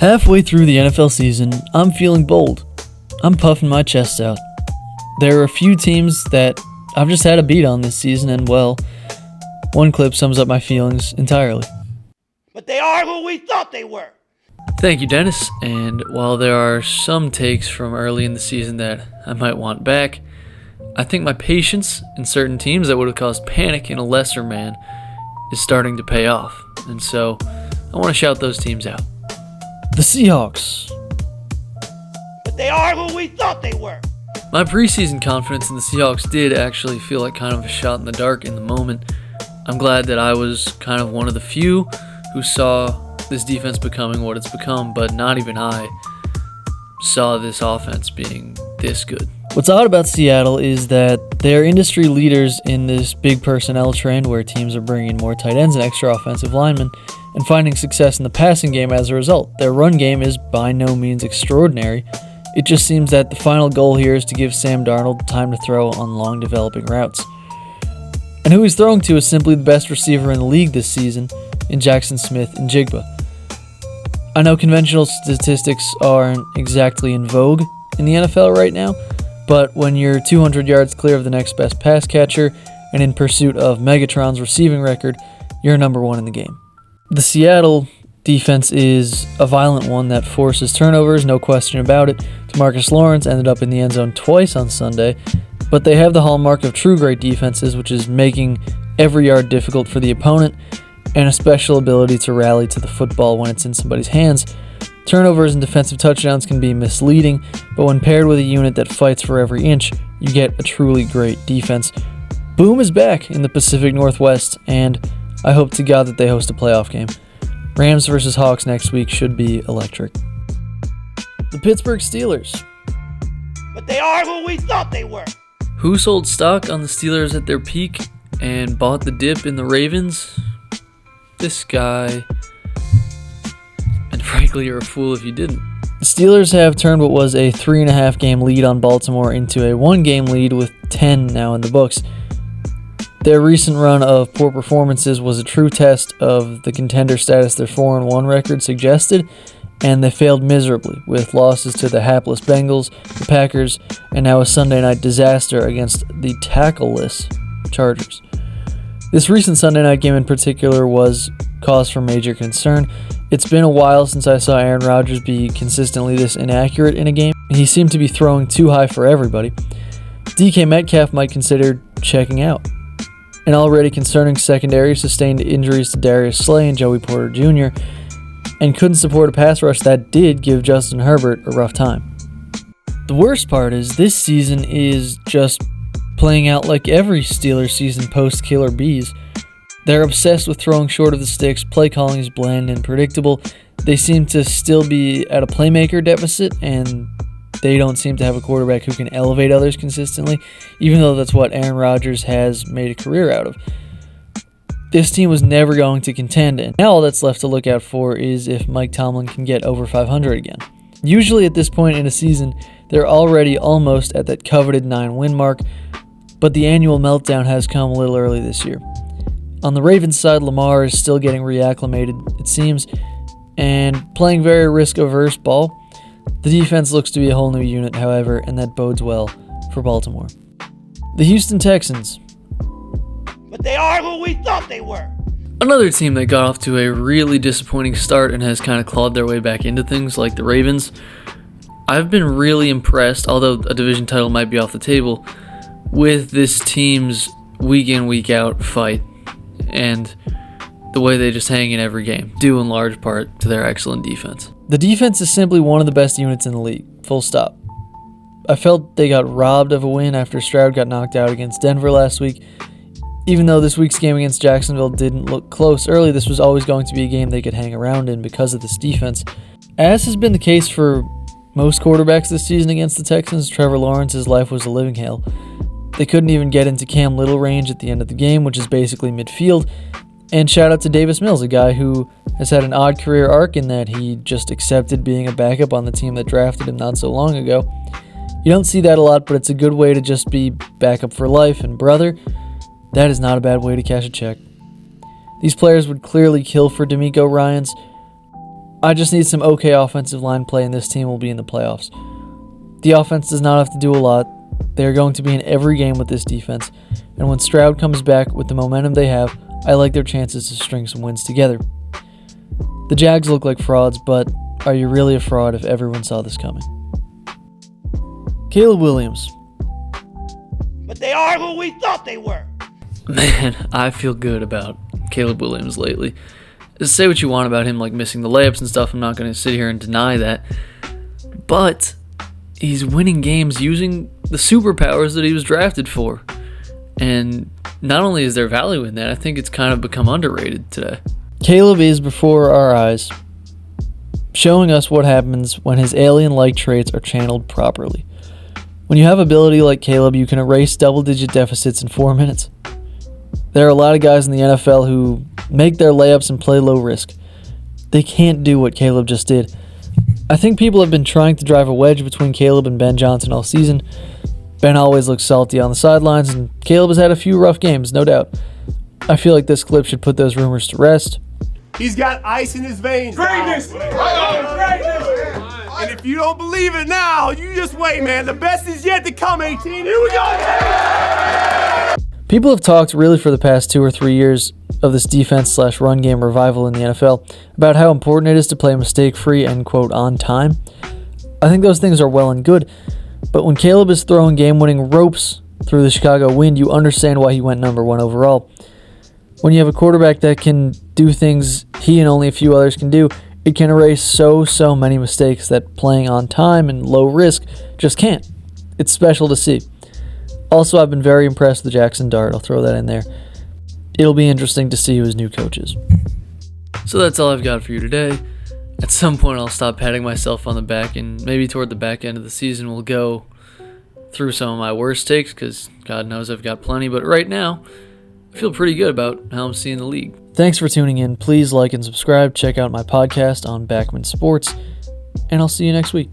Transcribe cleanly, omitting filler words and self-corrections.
Halfway through the NFL season, I'm feeling bold. I'm puffing my chest out. There are a few teams that I've just had a beat on this season, and well, one clip sums up my feelings entirely. But they are who we thought they were. Thank you, Dennis. And while there are some takes from early in the season that I might want back, I think my patience in certain teams that would have caused panic in a lesser man is starting to pay off. And so I want to shout those teams out. The Seahawks. But they are who we thought they were. My preseason confidence in the Seahawks did actually feel like kind of a shot in the dark in the moment. I'm glad that I was kind of one of the few who saw this defense becoming what it's become, but not even I saw this offense being this good. What's odd about Seattle is that they're industry leaders in this big personnel trend where teams are bringing in more tight ends and extra offensive linemen and finding success in the passing game as a result. Their run game is by no means extraordinary. It just seems that the final goal here is to give Sam Darnold time to throw on long developing routes. And who he's throwing to is simply the best receiver in the league this season in Jackson Smith and Jigba. I know conventional statistics aren't exactly in vogue in the NFL right now, but when you're 200 yards clear of the next best pass catcher and in pursuit of Megatron's receiving record, you're number one in the game. The Seattle defense is a violent one that forces turnovers, no question about it. DeMarcus Lawrence ended up in the end zone twice on Sunday, but they have the hallmark of true great defenses, which is making every yard difficult for the opponent and a special ability to rally to the football when it's in somebody's hands. Turnovers and defensive touchdowns can be misleading, but when paired with a unit that fights for every inch, you get a truly great defense. Boom is back in the Pacific Northwest, and I hope to God that they host a playoff game. Rams versus Hawks next week should be electric. The Pittsburgh Steelers. But they are who we thought they were. Who sold stock on the Steelers at their peak and bought the dip in the Ravens? This guy. And frankly, you're a fool if you didn't. The Steelers have turned what was a 3.5 game lead on Baltimore into a 1 game lead with 10 now in the books. Their recent run of poor performances was a true test of the contender status their 4-1 record suggested, and they failed miserably with losses to the hapless Bengals, the Packers, and now a Sunday night disaster against the tackleless Chargers. This recent Sunday night game in particular was cause for major concern. It's been a while since I saw Aaron Rodgers be consistently this inaccurate in a game. He seemed to be throwing too high for everybody. DK Metcalf might consider checking out. An already concerning secondary sustained injuries to Darius Slay and Joey Porter Jr., and couldn't support a pass rush that did give Justin Herbert a rough time. The worst part is this season is just playing out like every Steelers season post-Killer Bees. They're obsessed with throwing short of the sticks, play calling is bland and predictable, they seem to still be at a playmaker deficit, and they don't seem to have a quarterback who can elevate others consistently, even though that's what Aaron Rodgers has made a career out of. This team was never going to contend, and now all that's left to look out for is if Mike Tomlin can get over 500 again. Usually at this point in a season, they're already almost at that coveted 9-win mark, but the annual meltdown has come a little early this year. On the Ravens side, Lamar is still getting reacclimated, it seems, and playing very risk-averse ball. The defense looks to be a whole new unit, however, and that bodes well for Baltimore. The Houston Texans. But they are who we thought they were. Another team that got off to a really disappointing start and has kind of clawed their way back into things like the Ravens. I've been really impressed, although a division title might be off the table, with this team's week in, week out fight and the way they just hang in every game, due in large part to their excellent defense. The defense is simply one of the best units in the league, full stop. I felt they got robbed of a win after Stroud got knocked out against Denver last week. Even though this week's game against Jacksonville didn't look close early, this was always going to be a game they could hang around in because of this defense. As has been the case for most quarterbacks this season against the Texans, Trevor Lawrence's life was a living hell. They couldn't even get into Cam Little range at the end of the game, which is basically midfield. And shout out to Davis Mills, a guy who has had an odd career arc in that he just accepted being a backup on the team that drafted him not so long ago. You don't see that a lot, but it's a good way to just be backup for life, and brother, that is not a bad way to cash a check. These players would clearly kill for D'Amico Ryans, I just need some okay offensive line play and this team will be in the playoffs. The offense does not have to do a lot. They are going to be in every game with this defense, and when Stroud comes back with the momentum they have, I like their chances to string some wins together. The Jags look like frauds, but are you really a fraud if everyone saw this coming? Caleb Willams. But they are who we thought they were. Man, I feel good about Caleb Willams lately. Say what you want about him, like missing the layups and stuff. I'm not going to sit here and deny that. But he's winning games using the superpowers that he was drafted for. And not only is there value in that, I think it's kind of become underrated today. Caleb is before our eyes, showing us what happens when his alien-like traits are channeled properly. When you have ability like Caleb, you can erase double-digit deficits in 4 minutes. There are a lot of guys in the NFL who make their layups and play low risk. They can't do what Caleb just did. I think people have been trying to drive a wedge between Caleb and Ben Johnson all season. Ben always looks salty on the sidelines, and Caleb has had a few rough games, no doubt. I feel like this clip should put those rumors to rest. He's got ice in his veins. Greatness! Greatness! And if you don't believe it now, you just wait, man. The best is yet to come, 18. Here we go! People have talked really for the past 2 or 3 years of this defense/run game revival in the NFL about how important it is to play mistake-free and, quote, on time. I think those things are well and good, but when Caleb is throwing game-winning ropes through the Chicago wind, you understand why he went number 1 overall. When you have a quarterback that can do things he and only a few others can do, it can erase so many mistakes that playing on time and low risk just can't. It's special to see. Also, I've been very impressed with Jackson Dart. I'll throw that in there. It'll be interesting to see who his new coach is. So that's all I've got for you today. At some point, I'll stop patting myself on the back, and maybe toward the back end of the season, we'll go through some of my worst takes, because God knows I've got plenty. But right now, I feel pretty good about how I'm seeing the league. Thanks for tuning in. Please like and subscribe. Check out my podcast on Backman Sports, and I'll see you next week.